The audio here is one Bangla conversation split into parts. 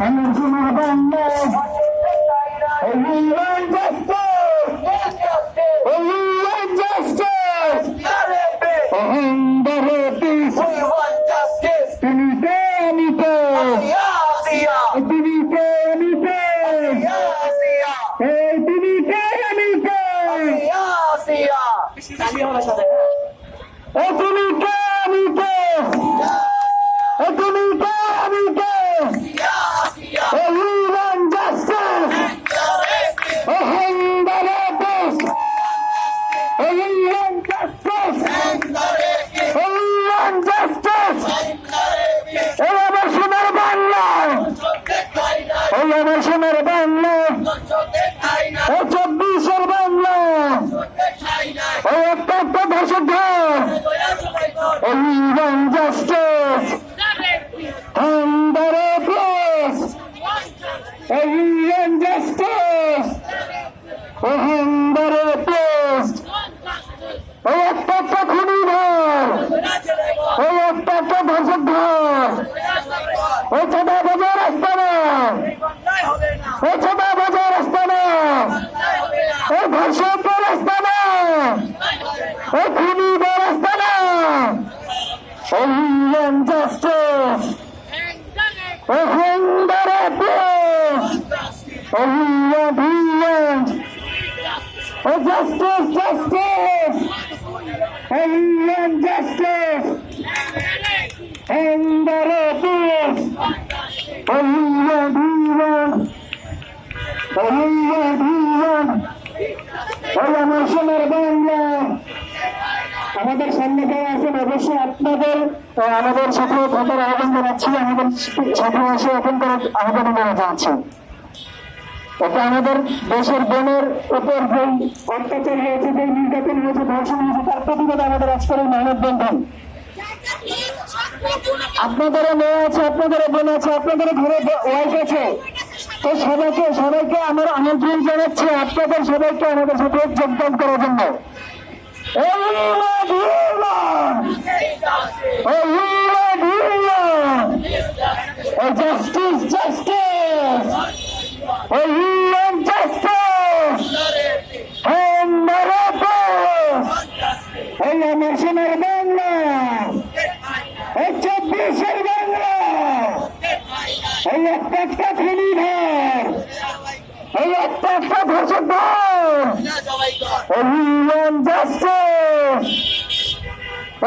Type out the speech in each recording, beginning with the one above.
আমার সোনার Bangla we want justice we want justice অহংকারে peace we want justice তুমি কে আমি কে তুমি কে আমি কে এই তুমি কে আমি কে ও তুমি কে আমি কে ও তুমি কে আমি কে we want justice অহংকারে peace we want justice we want justice এই আমার সোনার বাংলা এই আমার সোনার বাংলা ও 24-এর বাংলা ও একটা একটা ধর্ষক we want justice অহংকারে peace we want justice অহংকারে peace ও একটা একটা খুনি ধর ও একটা একটা ধর্ষক ধর ও ছোটা বাজার রাস্তা না ও ছোটা বাজার রাস্তা না ও ধর্ষক রাস্তা না ও খুনি রাস্তা না we want justice অহংকারে peace we want oh justice justice we want justice অহংকারে peace we want আমার সোনার বাংলা আমাদের সামনে যারা আছেন অবশ্যই আপনাদের আমাদের সাথে থাকার আহ্বান জানাচ্ছি আমাদের সাথে এসে এখন করে আহ্বান জানাচ্ছি এটা আমাদের দেশের বোনের উপর যে অত্যাচার হয়েছে যে নির্যাতন হয়েছে ধর্ষণ হয়েছে তার প্রতিবাদে আমাদের আজকের এই মানববন্ধন আপনাদেরও মেয়ে আছে আপনাদেরও বোন আছে আপনাদের ঘরে ওয়াইফ আছে তো সবাইকে আমার আমন্ত্রণ জানাচ্ছি আপনাদের সবাইকে আমাদের সাথে যোগদান করার জন্য justice justice justice আমার সোনার বাংলা 24-এর বাংলা এই একটা একটা খুনি ধর এই একটা একটা ধর্ষক ধর we want justice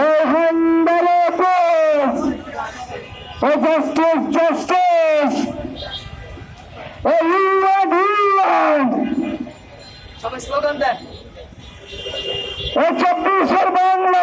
অহংকারে peace justice justice we want সবাই স্লোগান দেন 24-এর বাংলা